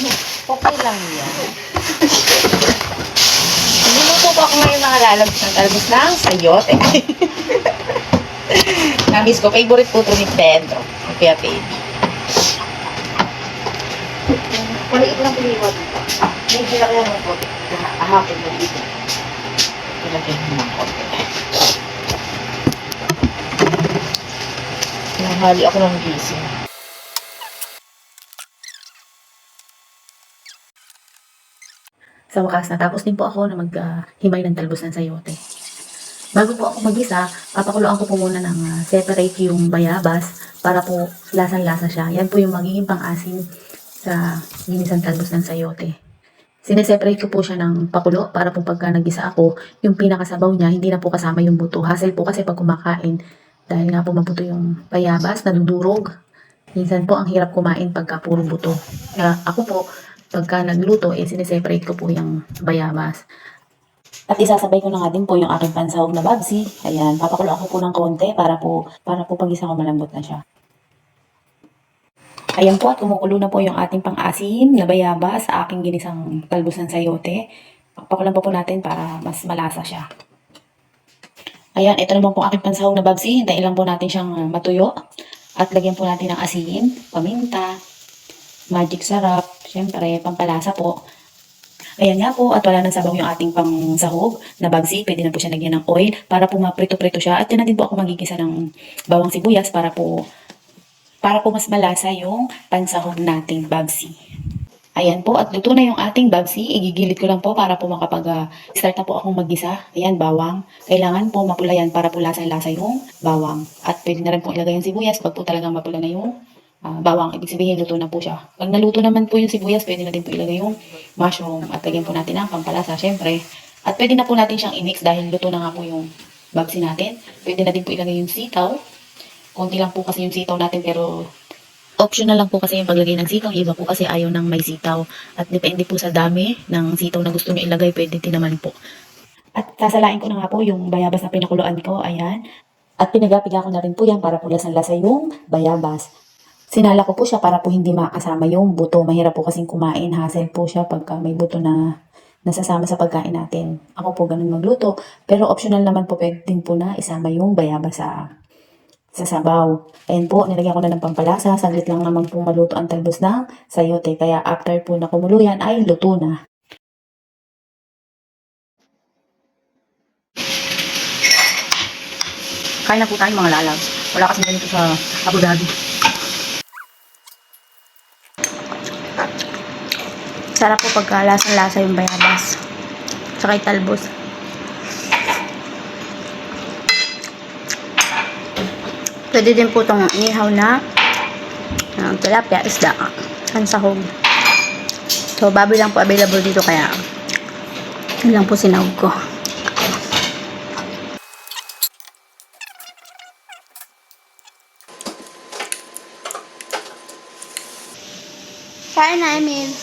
Okay lang yan. Niluluto po ako ngayon mga lalabs ng talbos ng sayote. Namiss ko. Favorite po ito ni Pedro. Ni Kuya Pedro. Maliit lang piliwan. Medyo lang yan ang konti. Ahapin mo dito. Ilagay mo ng konti. Nahali ako ng gising. Sa wakas, natapos din po ako na maghimay ng talbos ng sayote. Bago po ako mag-isa, papakuluan ko po muna ng separate yung bayabas para po lasang-lasa siya. Yan po yung magiging pang-asim sa ginisang talbos ng sayote. Sineseparate ko po siya ng pakulo para po pagka nag-isa ako, yung pinakasabaw niya, hindi na po kasama yung buto. Hassle po kasi pag kumakain, dahil nga po mabuto yung bayabas, nadudurog. Minsan po ang hirap kumain pagka puro buto. Kaya ako po, pagka nagluto, sineseparate ko po yung bayabas. At isasabay ko na nga din po yung aking pansahog na babsi. Ayan, papakulo ako po ng konti para po pag-isa ko malambot na siya. Ayan po at kumukulo na po yung ating pang-asim na bayabas sa aking ginisang talbos ng sayote. Papakulan po natin para mas malasa siya. Ayan, ito naman po aking pansahog na babsi. Hintayin lang po natin siyang matuyo. At lagyan po natin ng asin, paminta, magic sarap, syempre pampalasa po. Ayan nga po, at wala nang sabaw yung ating pangsahog na babsi. Pwede na po siya lagyan ng oil para po maprito-prito siya. At yan na din po ako magigisa ng bawang sibuyas para po mas malasa yung pansahog nating babsi. Ayan po, at luto na yung ating babsi. Igigilid ko lang po para po makapag-start na po akong maggisa. Ayan, bawang. Kailangan po mapula yan para po lasa-lasa yung bawang. At pwede na rin po ilagay yung sibuyas pag po talagang mapula na yung bawang. Ibig sabihin, luto na po siya. Pag naluto naman po yung sibuyas, pwede na din po ilagay yung mushroom. At lagyan po natin ang pampalasa, syempre. At pwede na po natin siyang i-mix dahil luto na nga po yung babsi natin. Pwede na din po ilagay yung sitaw. Konti lang po kasi yung sitaw natin pero optional lang po kasi yung paglagay ng sitaw. Iba po kasi ayaw ng may sitaw. At depende po sa dami ng sitaw na gusto nyo ilagay, pwede din naman po. At sasalain ko na nga po yung bayabas na pinakuluan ko. Ayan. At pinaga-piga ko na rin po yan para po lasang-lasa yung bayabas. Sinala ko po siya para po hindi makasama yung buto. Mahirap po kasing kumain. Hassle po siya pagka may buto na nasasama sa pagkain natin. Ako po ganun magluto. Pero optional naman po pwede din po na isama yung bayabas sa sabaw. Ayan po, nilagyan ko na ng pampalasa. Saglit lang naman po maluto ang talbos ng sayote. Kaya after po na kumulo yan ay luto na. Kain na po tayo mga lalaw. Wala kasi ganito sa Abu Dhabi. Sarap po pagka lasang-lasa yung bayabas. Tsaka yung talbos. Pwede din po itong inihaw na tilapia, isda, pansahog. So, baboy lang po available dito kaya yun lang po sinahog ko. Kain na, Emil.